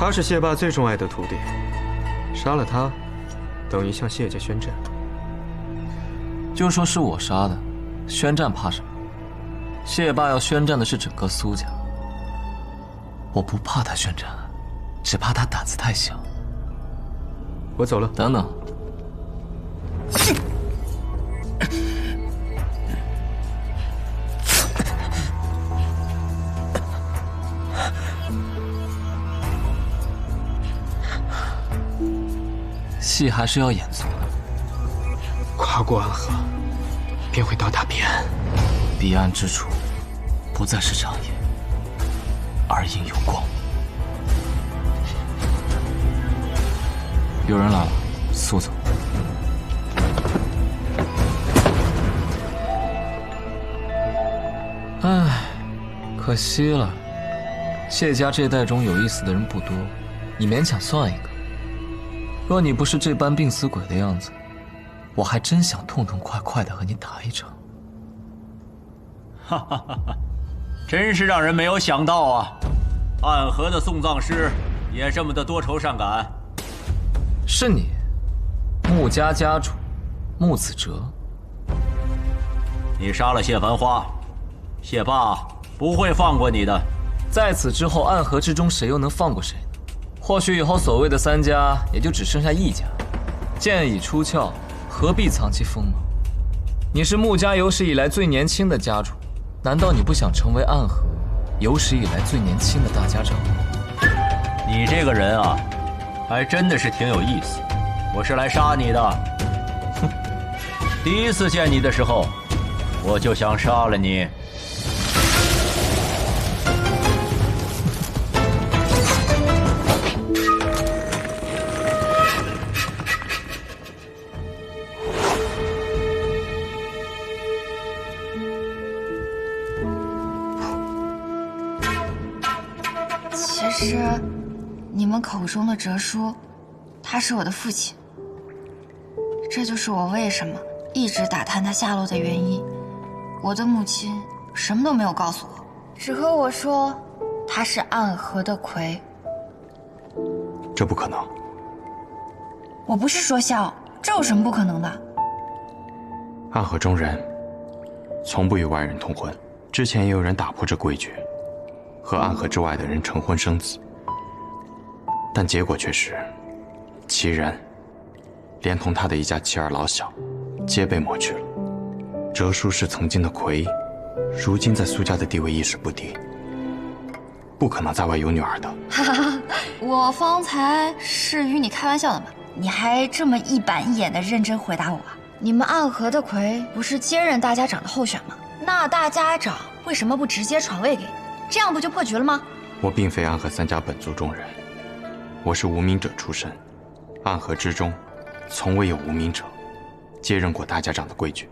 他是谢霸最钟爱的徒弟，杀了他，等于向谢家宣战。就说是我杀的，宣战怕什么？谢霸要宣战的是整个苏家，我不怕他宣战，只怕他胆子太小。我走了。等等。戏还是要演足的。跨过安河，便会到达彼岸。彼岸之处，不再是长夜，而应有光。有人来了，速走。唉，可惜了，谢家这代中有意思的人不多，你勉强算一个。若你不是这般病死鬼的样子，我还真想痛痛快快的和你打一场。哈哈哈哈，真是让人没有想到啊！暗河的送葬师也这么的多愁善感。是你，穆家家主穆子哲。你杀了谢繁花，谢霸不会放过你的。在此之后，暗河之中谁又能放过谁呢？或许以后所谓的三家也就只剩下一家。剑已出鞘，何必藏其锋芒？你是穆家有史以来最年轻的家主，难道你不想成为暗河有史以来最年轻的大家长？你这个人啊，还真的是挺有意思。我是来杀你的。哼，第一次见你的时候，我就想杀了你。其实，你们口中的哲叔，他是我的父亲。这就是我为什么一直打探他下落的原因。我的母亲什么都没有告诉我，只和我说他是暗河的魁。这不可能。我不是说笑，这有什么不可能的？暗河中人从不与外人通婚，之前也有人打破这规矩，和暗河之外的人成婚生子，但结果却是，其人连同他的一家妻儿老小，皆被抹去了。哲叔是曾经的魁，如今在苏家的地位一时不低，不可能在外有女儿的。哈哈，我方才是与你开玩笑的嘛，你还这么一板一眼的认真回答我啊？你们暗河的魁不是接任大家长的候选吗？那大家长为什么不直接传位给你？这样不就破局了吗？我并非暗河三家本族中人，我是无名者出身，暗河之中从未有无名者接任过大家长的规矩。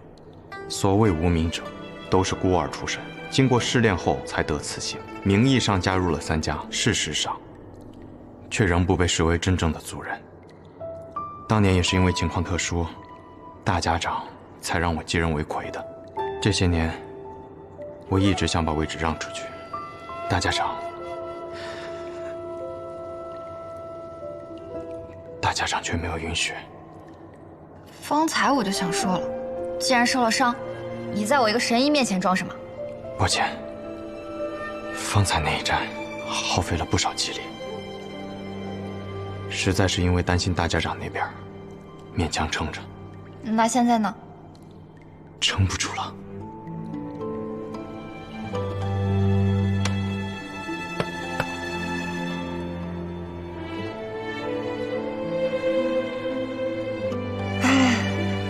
所谓无名者，都是孤儿出身，经过试炼后才得此姓，名义上加入了三家，事实上却仍不被视为真正的族人。当年也是因为情况特殊，大家长才让我接任为魁的。这些年，我一直想把位置让出去，大家长却没有允许。方才我就想说了，既然受了伤，你在我一个神医面前装什么？抱歉，方才那一战耗费了不少气力，实在是因为担心大家长那边，勉强撑着。那现在呢？撑不住了。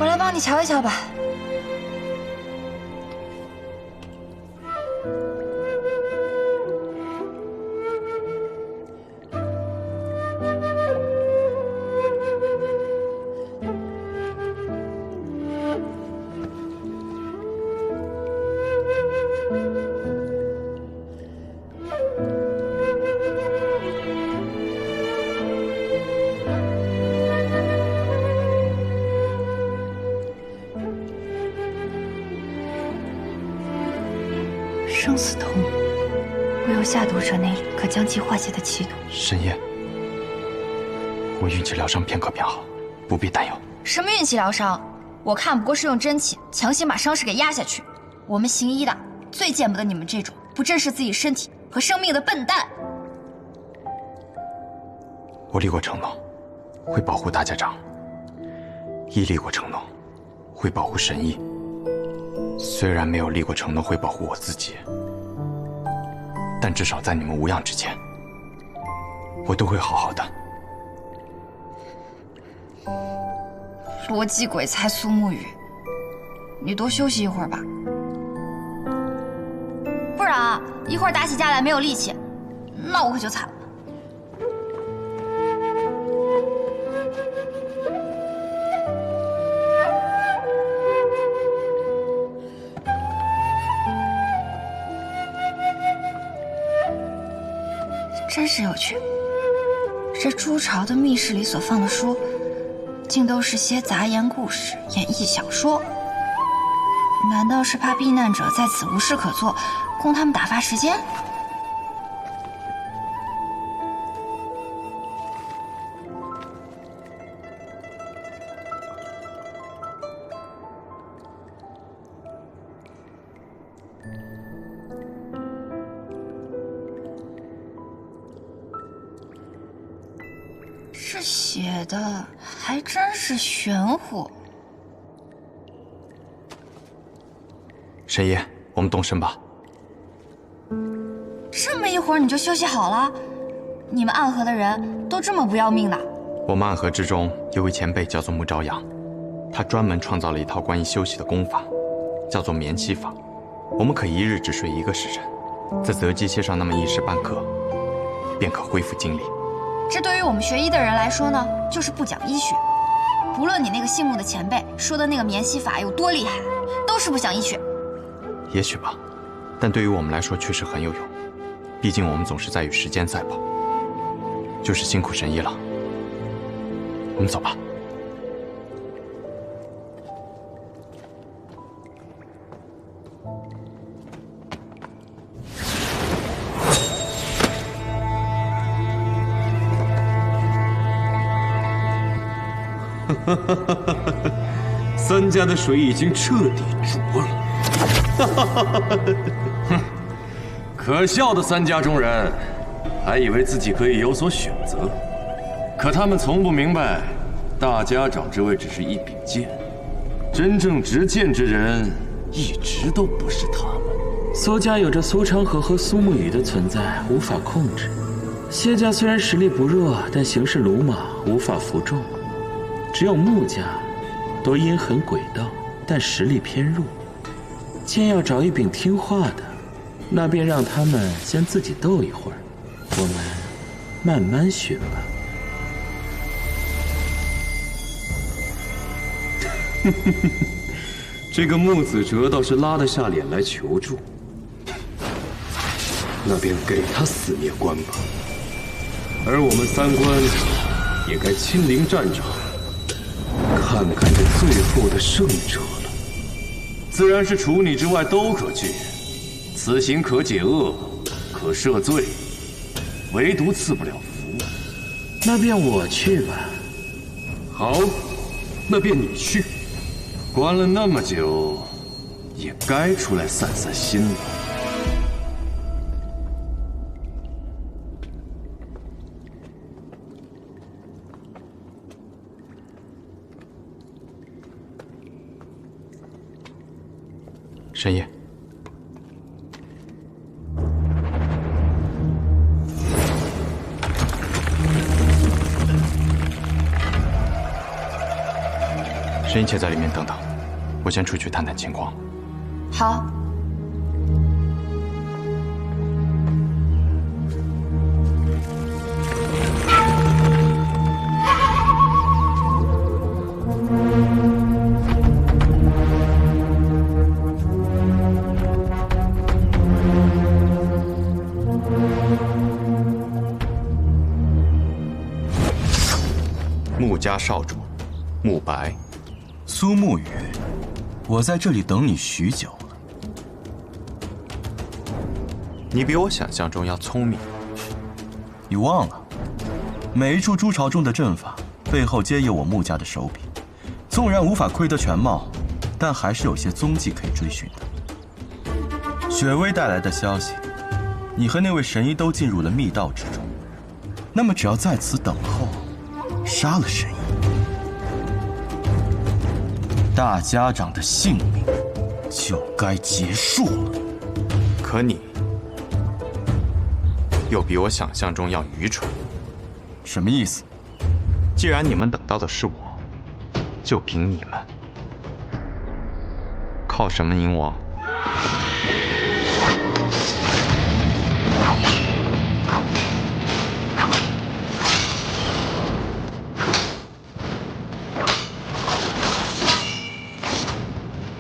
我来帮你瞧一瞧吧。生死同，唯有下毒者那里可将其化解的奇毒。深夜，我运气疗伤片刻便好，不必担忧。什么运气疗伤？我看不过是用真气强行把伤势给压下去。我们行医的最见不得你们这种不珍视自己身体和生命的笨蛋。我立过承诺，会保护大家长，亦立过承诺，会保护神医。虽然没有立过承诺会保护我自己，但至少在你们无恙之前，我都会好好的。逻辑鬼才苏沐雨，你多休息一会儿吧，不然啊，一会儿打起架来没有力气，那我可就惨了。真是有趣，这朱朝的密室里所放的书，竟都是些杂言故事、演绎小说。难道是怕避难者在此无事可做，供他们打发时间？这写的还真是玄乎。神医，我们动身吧。这么一会儿你就休息好了？你们暗河的人都这么不要命的？我们暗河之中有位前辈叫做穆朝阳，他专门创造了一套关于休息的功法，叫做眠息法。我们可一日只睡1个时辰，在择机歇上那么1时半刻，便可恢复精力。这对于我们学医的人来说呢，就是不讲医学。不论你那个姓穆的前辈说的那个眠息法有多厉害，都是不讲医学。也许吧，但对于我们来说确实很有用。毕竟我们总是在与时间赛跑。就是辛苦神医了，我们走吧。三家的水已经彻底浊了。哼，可笑的三家中人，还以为自己可以有所选择，可他们从不明白，大家长之位只是一柄剑，真正执剑之人一直都不是他们。苏家有着苏昌河和苏沐雨的存在，无法控制。谢家虽然实力不弱，但行事鲁莽，无法服众。只有穆家，都阴狠诡道，但实力偏弱。剑要找一柄听话的，那便让他们先自己斗一会儿，我们慢慢学吧。这个穆子哲倒是拉得下脸来求助，那便给他死灭关吧。而我们三关也该亲临战场，看看这最后的胜者了。自然是除你之外都可去，此行可解厄，可赦罪，唯独赐不了福。那便我去吧。好，那便你去。关了那么久，也该出来散散心了。神医，神医且在里面等等，我先出去探探情况。好。穆家少主，穆白。苏沐雨，我在这里等你许久了。你比我想象中要聪明。你忘了，每一处朱朝中的阵法背后皆有我穆家的手笔，纵然无法窥得全貌，但还是有些踪迹可以追寻的。雪薇带来的消息，你和那位神医都进入了密道之中，那么只要在此等候，杀了神医，大家长的性命就该结束了。可你又比我想象中要愚蠢。什么意思？既然你们等到的是我，就凭你们，靠什么赢我？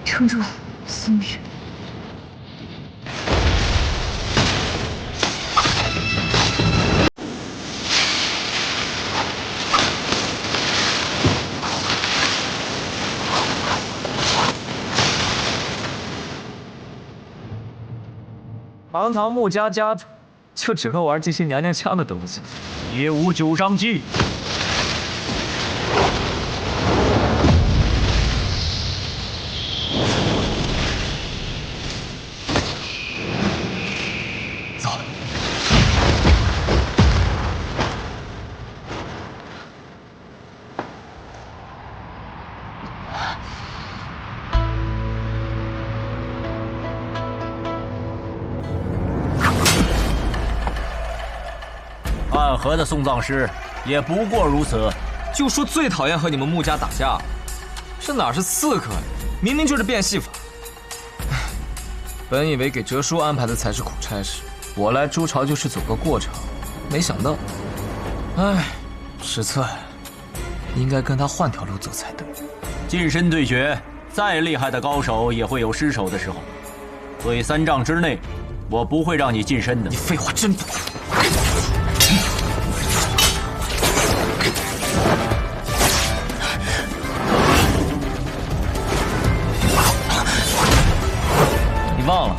撑住，苏雨。堂堂穆家家主，就只会玩这些娘娘腔的东西。也无九伤计。走。暗河的送葬师也不过如此。就说最讨厌和你们穆家打架，这哪是刺客呀？明明就是变戏法。本以为给哲叔安排的才是苦差事，我来朱朝就是走个过场，没想到，失策呀！应该跟他换条路走才对。近身对决，再厉害的高手也会有失手的时候。所以3丈之内，我不会让你近身的。你废话真多。忘了，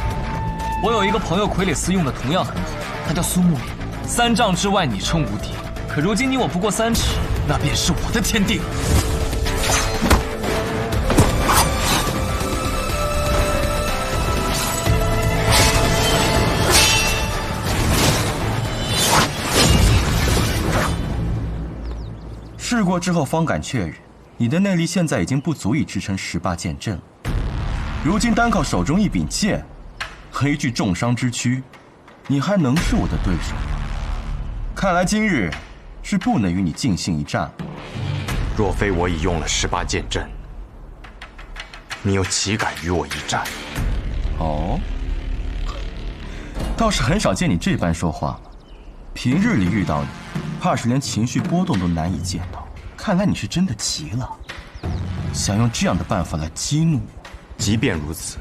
我有一个朋友傀儡司用的同样很好，他叫苏沐雨。3丈之外你称无敌，可如今你我不过3尺，那便是我的天地了。试过之后方敢确认，你的内力现在已经不足以支撑18剑阵了。如今单靠手中一柄剑和一具重伤之躯，你还能是我的对手吗？看来今日是不能与你尽兴一战了。若非我已用了18剑阵，你又岂敢与我一战？哦，倒是很少见你这般说话了。平日里遇到你，怕是连情绪波动都难以见到。看来你是真的急了，想用这样的办法来激怒我。即便如此，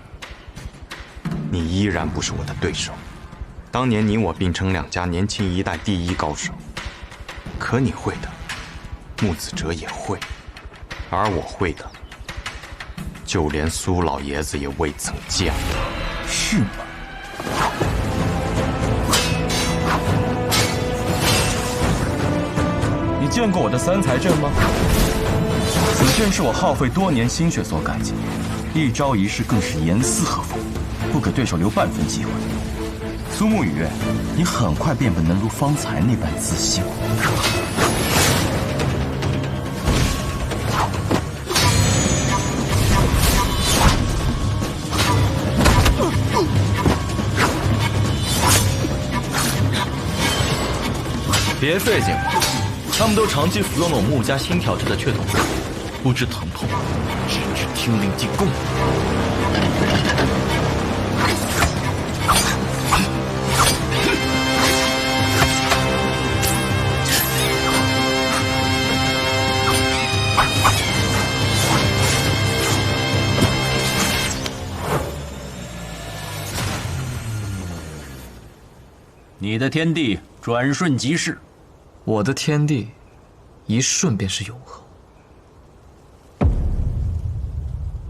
你依然不是我的对手。当年你我并称2家年轻一代第一高手，可你会的，穆子哲也会，而我会的，就连苏老爷子也未曾见过。是吗？你见过我的3才阵吗？此阵是我耗费多年心血所改进，一招一式更是严丝合缝，不给对手留半分机会。苏沐雨，你很快便不能如方才那般自信。别费劲了，他们都长期服用了我穆家新调制的血统素，不知疼痛，只知听令即供。你的天地转瞬即逝，我的天地一瞬便是永恒。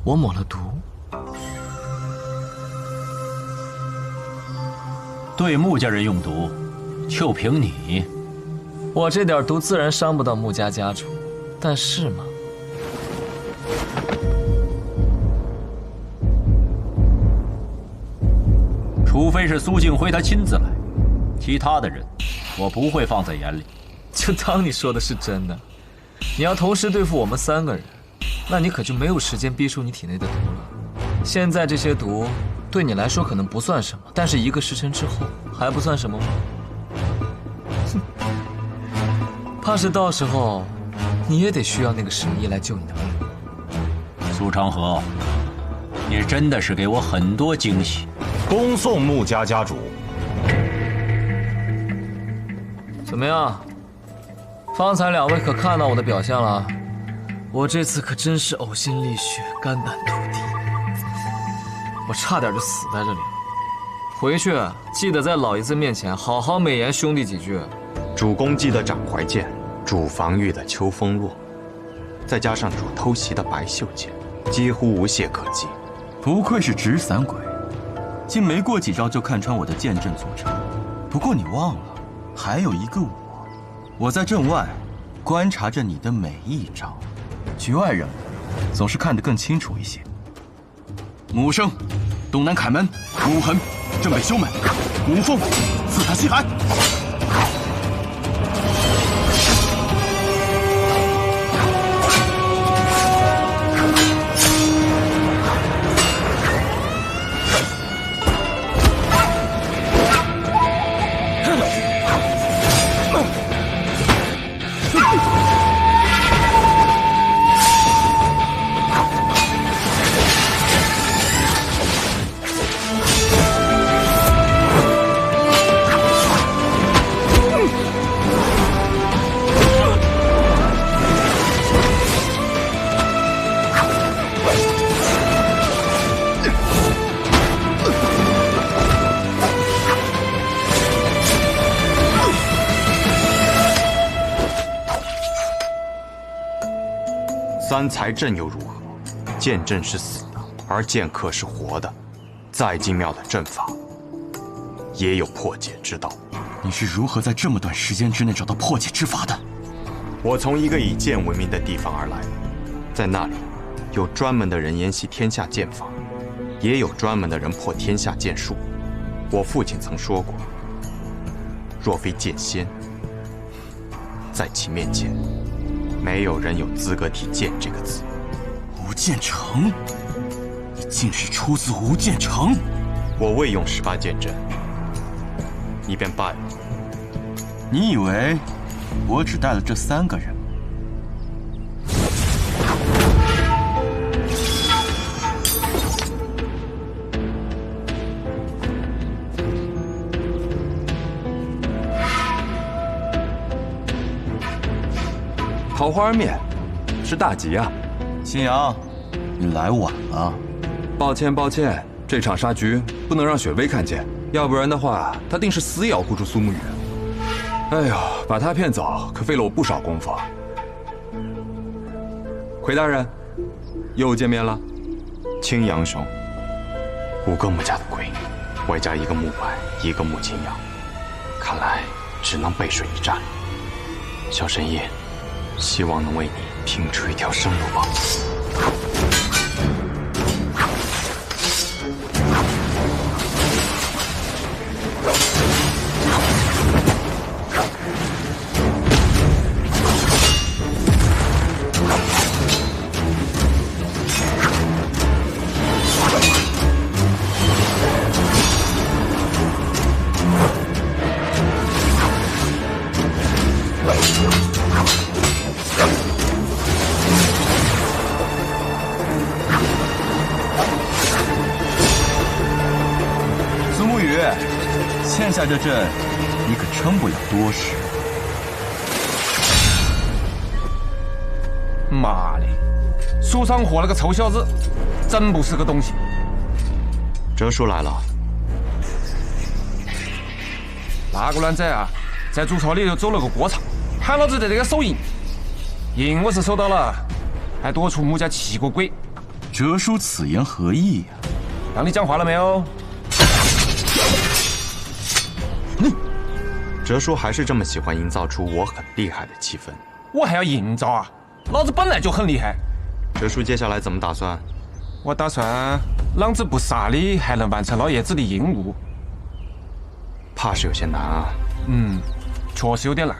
我抹了毒，对穆家人用毒，就凭你，我这点毒自然伤不到穆家家主，但是嘛，除非是苏静辉他亲自来，其他的人我不会放在眼里。就当你说的是真的。你要同时对付我们3个人，那你可就没有时间逼出你体内的毒了。现在这些毒对你来说可能不算什么，但是1个时辰之后还不算什么吗？哼，怕是到时候你也得需要那个神医来救你的命。苏长河，你真的是给我很多惊喜。恭送穆家家主。怎么样？方才2位可看到我的表现了？我这次可真是呕心沥血，肝胆涂地，我差点就死在这里了。回去记得在老爷子面前好好美言兄弟几句。主攻击的掌怀剑，主防御的秋风落，再加上主偷袭的白袖剑，几乎无懈可击。不愧是纸伞鬼，竟没过几招就看穿我的剑阵组成。不过你忘了，还有一个我在阵外观察着你的每一招，局外人总是看得更清楚一些。武生，东南凯门；武痕，正北修门；武凤，四塔西海。三才阵又如何？剑阵是死的，而剑客是活的。再精妙的阵法，也有破解之道。你是如何在这么短时间之内找到破解之法的？我从一个以剑闻名的地方而来，在那里有专门的人研习天下剑法，也有专门的人破天下剑术。我父亲曾说过，若非剑仙，在其面前，没有人有资格提剑这个字。吴建成，你竟是出自吴建成！我未用18剑阵，你便败了。你以为我只带了这3个人？桃花面，是大吉啊！新阳，你来晚了。抱歉抱歉，这场杀局不能让雪薇看见，要不然的话，她定是死也要护住苏沐雨。哎呦，把她骗走可费了我不少功夫。魁大人，又见面了。青阳兄，5个穆家的鬼，外加1个穆白，1个穆青阳，看来只能背水一战。小神医，希望能为你拼出一条生路吧。欠下这阵，你可撑不了多时。妈的，苏昌河那个臭小子，真不是个东西。哲叔来了。那个卵仔啊，在竹草里头走了个过场，喊老子在这个手淫，银我是收到了，还多出穆家7个鬼。哲叔此言何意呀？让你讲话了没有？哲叔还是这么喜欢营造出我很厉害的气氛。我还要营造啊？老子本来就很厉害。哲叔接下来怎么打算？我打算狼子不杀你，还能完成老爷子的任务。怕是有些难啊。确实有点难。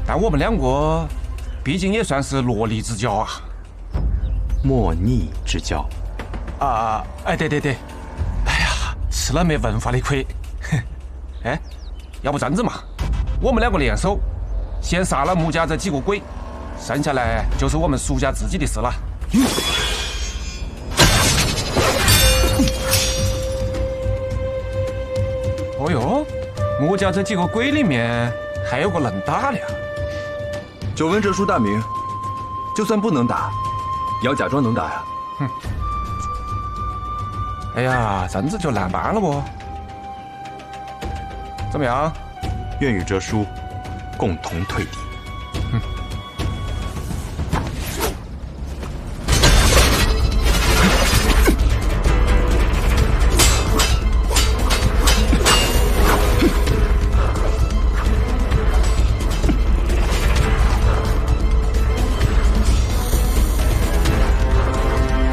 但我们两个毕竟也算是罗力之交啊。莫逆之交。对。哎呀，吃了没文化的亏。哎，要不这样子嘛，我们两个联手，先杀了穆家这几个鬼，剩下来就是我们苏家自己的事了。哦哟，穆家这几个鬼里面还有个能打的啊！久闻哲叔大名，就算不能打，也要假装能打呀。哎呀，这样子就难办了不？怎么样？愿与哲叔共同退敌。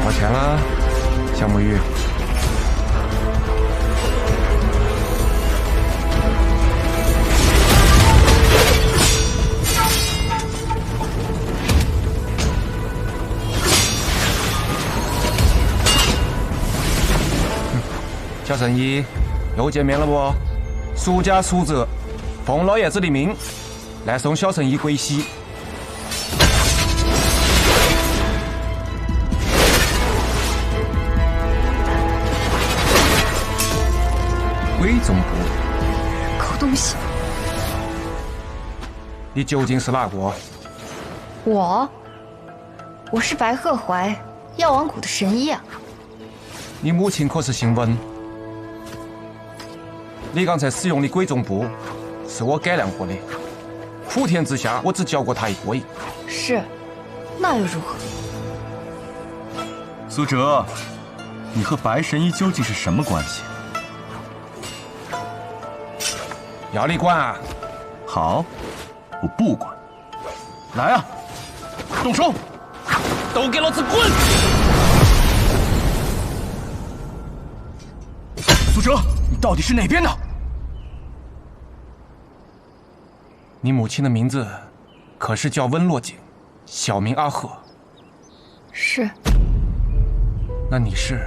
抱歉了，小木鱼。小圣医，又见面了不？苏家苏哲，奉老爷子的命，来送小圣医归西。归总部，狗东西！你究竟是哪个？我是白鹤怀，药王谷的神医啊。你母亲可是姓温？你刚才使用的鬼重步是我改良过的，普天之下我只教过他一个。是，那又如何？苏哲，你和白神医究竟是什么关系？要你管啊？好，我不管。来啊，动手！都给老子滚！苏哲，你到底是哪边的？你母亲的名字可是叫温若锦，小名阿鹤。是。那你是？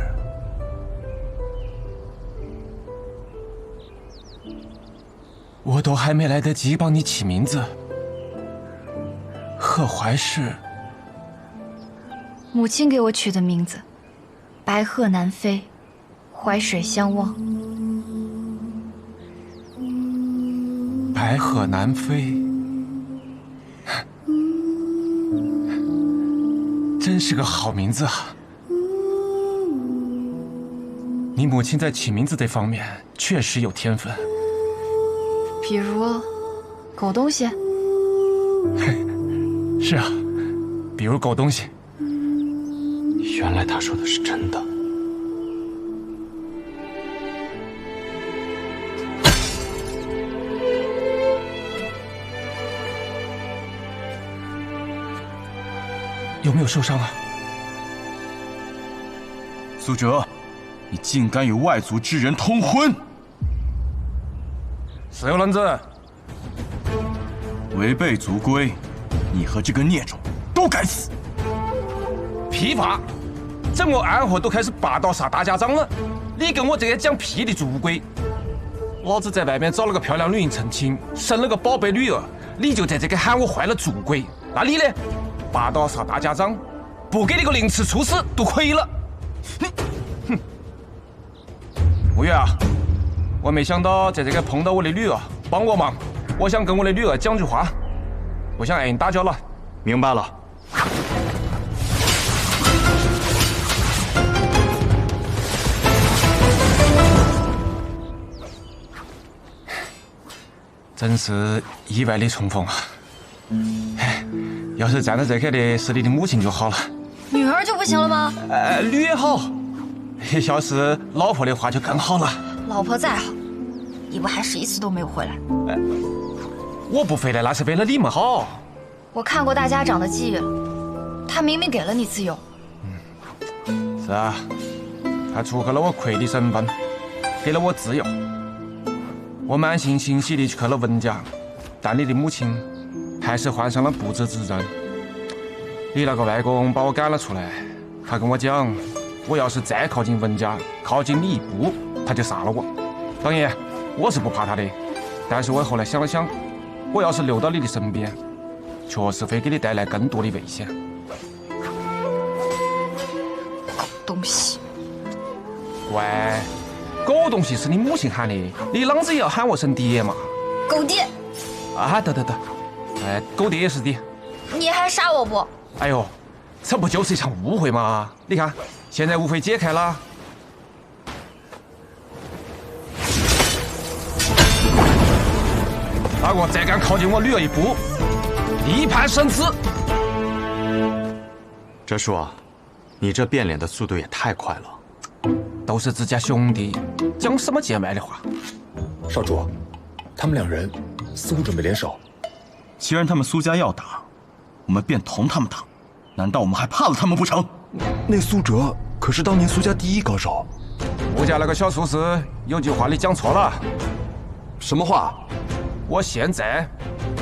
我都还没来得及帮你起名字，贺怀是母亲给我取的名字，白鹤南飞，淮水相望。白鹤南飞，真是个好名字啊！你母亲在起名字这方面确实有天分。比如，狗东西。是啊，比如狗东西。原来他说的是真的。有没有受伤啊？苏哲，你竟敢与外族之人通婚！是有人子，违背族规，你和这个孽种都该死！屁话！整个安河都开始霸道杀大家长了，你跟我这个讲屁的族规！老子在外面找了个漂亮女人成亲，生了个宝贝女儿，你就在这个喊我坏了族规，那你呢？霸道杀大家长，不给你个凌迟处死都亏了！哼！吴越啊，我没想到在这个碰到我的女儿，帮我忙，我想跟我的女儿讲句话，不想挨你打搅了。明白了。真是意外的重逢啊！要是站在这刻的是你的母亲就好了。女儿就不行了吗？女也好，要是老婆的话就更好了。老婆再好，你不还是一次都没有回来？我不回来那是为了你们好。我看过大家长的记忆了，他明明给了你自由。是啊，他出口了我魁的身份，给了我自由。我满心欣喜地去了文家，但你的母亲还是患上了不治之症。你那个外公把我赶了出来，他跟我讲，我要是再靠近文家，靠近你一步，他就杀了我。当然，我是不怕他的，但是我后来想了想，我要是留到你的身边，确实会给你带来更多的危险。东西，喂，狗东西是你母亲喊的，你啷子也要喊我声爹嘛？狗爹！啊，得，哎，狗爹也是的。你还杀我不？哎呦，这不就是一场误会吗？你看，现在误会解开了。哪个再敢靠近我女儿一步，一判生死。哲叔啊，你这变脸的速度也太快了。都是自家兄弟，讲什么见外的话？少主，他们两人似乎准备联手。既然他们苏家要打，我们便同他们打。难道我们还怕了他们不成？那苏哲可是当年苏家第一高手。我家那个小厨师有句话你讲错了。什么话？我现在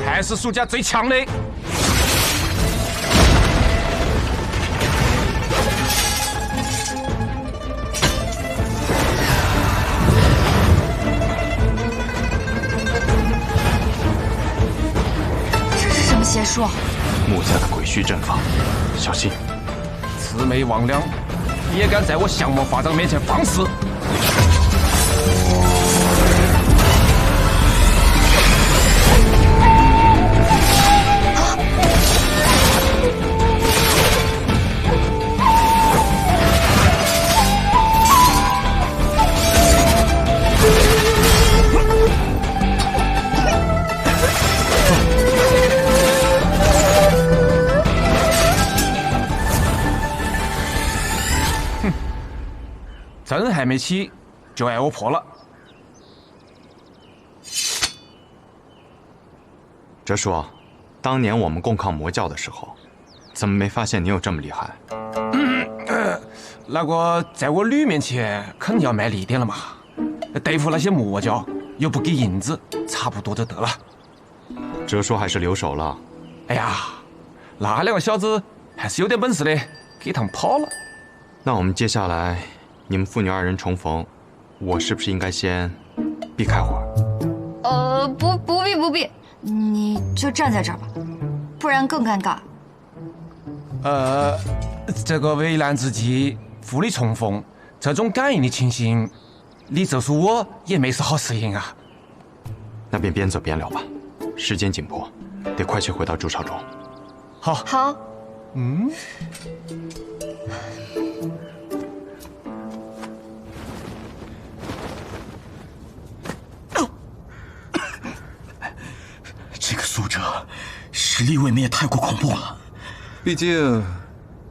还是苏家最强的。这是什么邪术？穆家的鬼虚阵法，小心！魑魅魍魉也敢在我降魔法杖面前放肆！针还没起，就挨我破了。哲叔，当年我们共抗魔教的时候，怎么没发现你有这么厉害？那个在我女面前肯定要卖力点了嘛，对付那些魔教又不给银子，差不多就得了。哲叔还是留手了。哎呀，那两个小子还是有点本事的，给他们跑了。那我们接下来。你们父女二人重逢，我是不是应该先避开会儿？不必，你就站在这儿吧，不然更尴尬。这个危难之际父女重逢，这种感应的情形，你就是我也没是好适应啊。那便边走边聊吧，时间紧迫，得快些回到筑巢中。好。这个苏哲，实力未免也太过恐怖了。毕竟，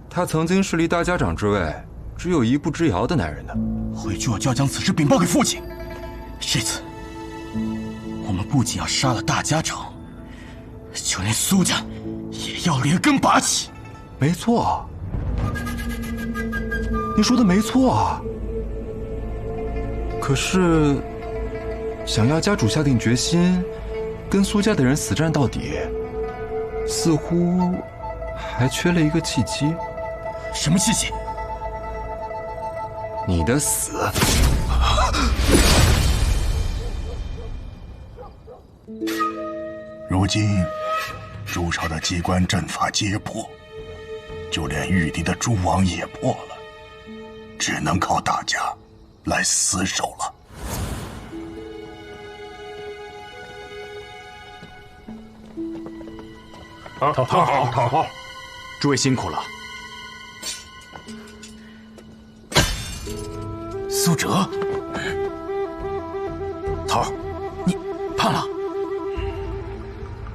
他曾经是离大家长之位只有一步之遥的男人呢。回去我就要将此事禀报给父亲。这次，我们不仅要杀了大家长，就连苏家也要连根拔起。没错，你说的没错啊。可是，想要家主下定决心。跟苏家的人死战到底，似乎还缺了一个契机。什么契机？你的死。如今，筑巢的机关阵法皆破，就连玉帝的蛛网也破了，只能靠大家来死守了。好，诸位辛苦了。苏哲，头，你叛了？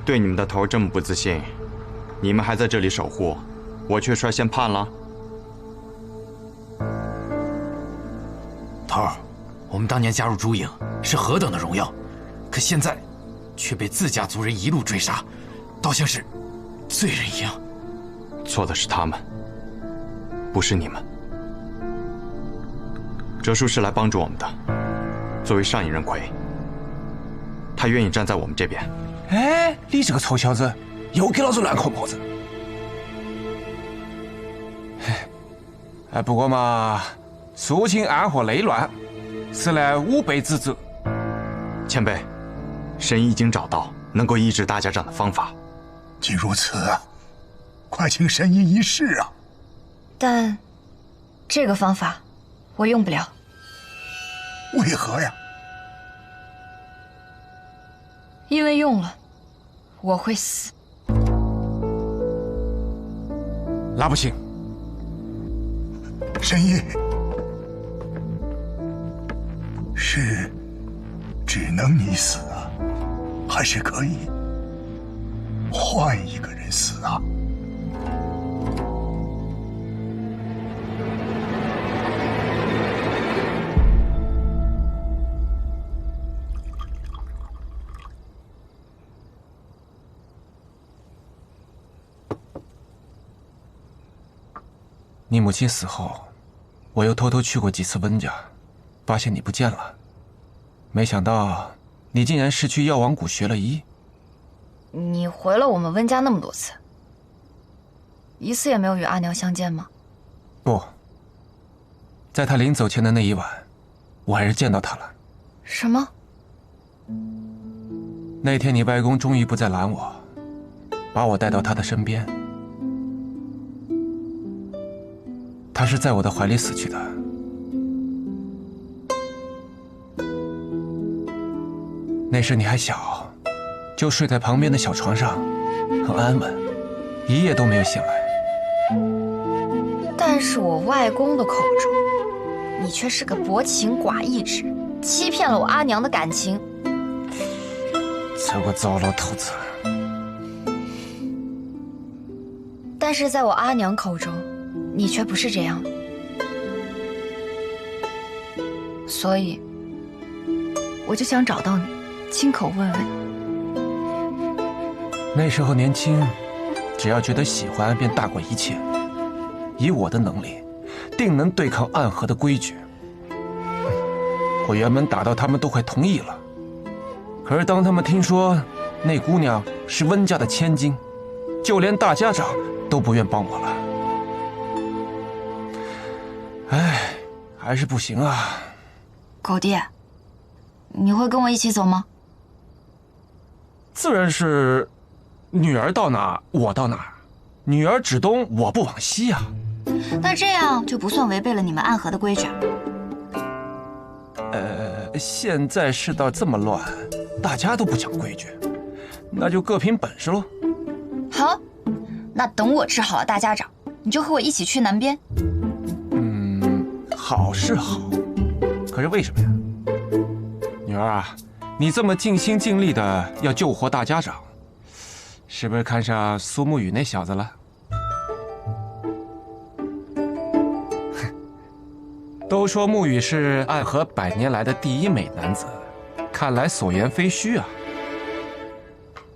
对你们的头这么不自信，你们还在这里守护，我却率先叛了。头儿，我们当年加入朱营是何等的荣耀，可现在却被自家族人一路追杀，倒像是罪人一样。错的是他们，不是你们。哲叔是来帮助我们的，作为上一任魁，他愿意站在我们这边。哎，你这个臭小子，又给老子乱扣帽子！哎，不过嘛，肃清暗河内乱，是来吾辈之责。前辈，神已经找到能够医治大家长的方法。既如此，快请神医一试啊！但这个方法我用不了。为何呀？因为用了，我会死。那不行，神医是只能你死啊，还是可以换一个人死啊？你母亲死后，我又偷偷去过几次温家，发现你不见了。没想到你竟然是去药王谷学了医。你回了我们温家那么多次，一次也没有与阿娘相见吗？不，在她临走前的那一晚，我还是见到她了。什么？那天你外公终于不再拦我，把我带到他的身边。他是在我的怀里死去的。那时你还小，就睡在旁边的小床上，很安稳，一夜都没有醒来。但是我外公的口中，你却是个薄情寡义之人，欺骗了我阿娘的感情。这个糟老头子！但是在我阿娘口中，你却不是这样的，所以我就想找到你，亲口问问。那时候年轻，只要觉得喜欢，便大过一切。以我的能力，定能对抗暗河的规矩。我原本打到他们都快同意了，可是当他们听说那姑娘是温家的千金，就连大家长都不愿帮我了。哎，还是不行啊！狗弟，你会跟我一起走吗？自然是，女儿到哪我到哪，女儿指东我不往西啊。那这样就不算违背了你们暗河的规矩。现在世道这么乱，大家都不讲规矩，那就各凭本事喽。好，那等我治好了大家长，你就和我一起去南边。好是好，可是为什么呀？女儿啊，你这么尽心尽力的要救活大家长，是不是看上苏沐雨那小子了？都说沐雨是暗河100年来的第一美男子，看来所言非虚啊。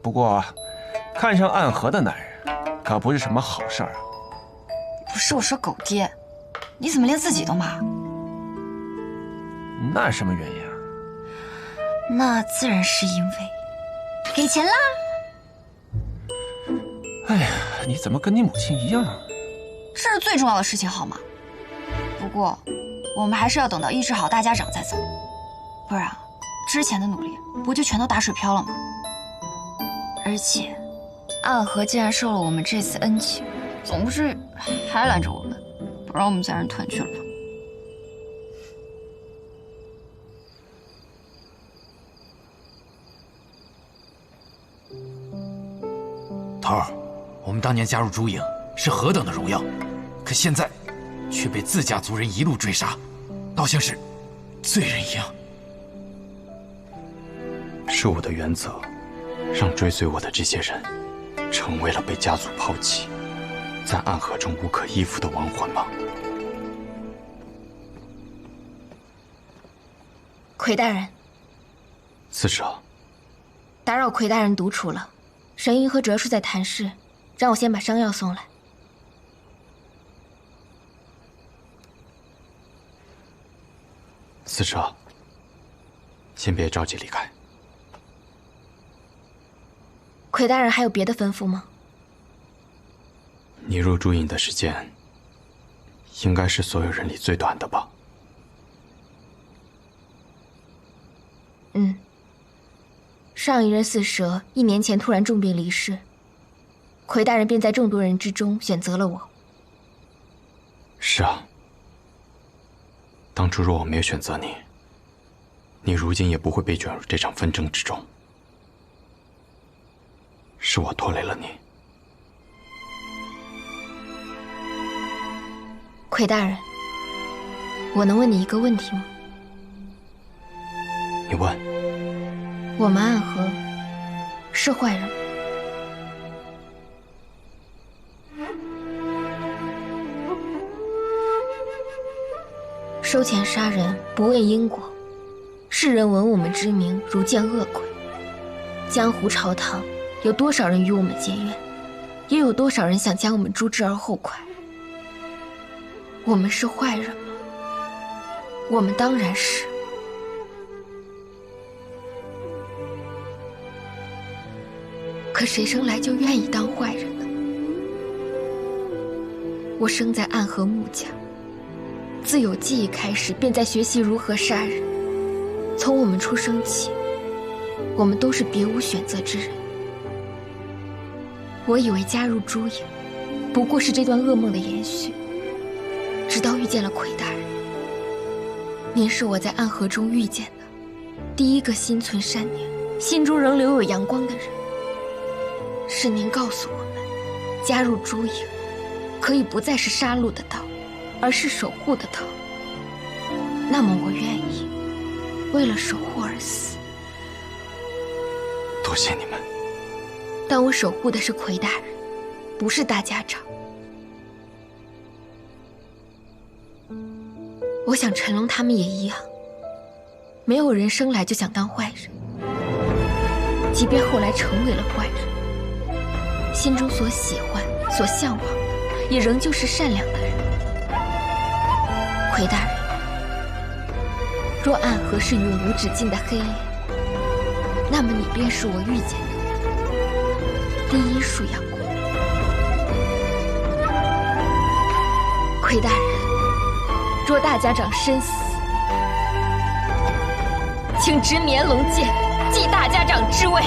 不过，看上暗河的男人，可不是什么好事儿啊。不是，我说狗爹，你怎么连自己都骂？那是什么原因啊？那自然是因为给钱啦。哎呀，你怎么跟你母亲一样？这是最重要的事情，好吗？不过，我们还是要等到医治好大家长再走，不然之前的努力不就全都打水漂了吗？而且，暗河既然受了我们这次恩情，总不至于还拦着我们，不让我们再人团聚了吧？头儿，我们当年加入朱营是何等的荣耀，可现在却被自家族人一路追杀，倒像是罪人一样。是我的原则，让追随我的这些人成为了被家族抛弃，在暗河中无可依附的亡魂吗？魁大人，刺蛇，打扰魁大人独处了。神医和哲叔在谈事，让我先把伤药送来。刺蛇，先别着急离开。魁大人还有别的吩咐吗？你入朱隐的时间，应该是所有人里最短的吧？嗯。上一任四蛇1年前突然重病离世，魁大人便在众多人之中选择了我。是啊，当初若我没有选择你，你如今也不会被卷入这场纷争之中。是我拖累了你。魁大人，我能问你一个问题吗？你问。我们暗河是坏人吗？收钱杀人，不问因果，世人闻我们之名如见恶鬼。江湖朝堂，有多少人与我们结怨，也有多少人想将我们诛之而后快。我们是坏人吗？我们当然是。可谁生来就愿意当坏人呢？我生在暗河穆家，自有记忆开始便在学习如何杀人。从我们出生起，我们都是别无选择之人。我以为加入朱隐，不过是这段噩梦的延续，直到遇见了魁大人。您是我在暗河中遇见的第一个心存善念、心中仍留有阳光的人。是您告诉我们，加入朱隐，可以不再是杀戮的道，而是守护的道。那么我愿意为了守护而死。多谢你们。但我守护的是魁大人，不是大家长。我想陈龙他们也一样，没有人生来就想当坏人，即便后来成为了坏人，心中所喜欢、所向往的，也仍旧是善良的人。魁大人，若暗河是永无止境的黑夜，那么你便是我遇见的第一束阳光。魁大人，若大家长身死，请执绵龙剑，继大家长之位。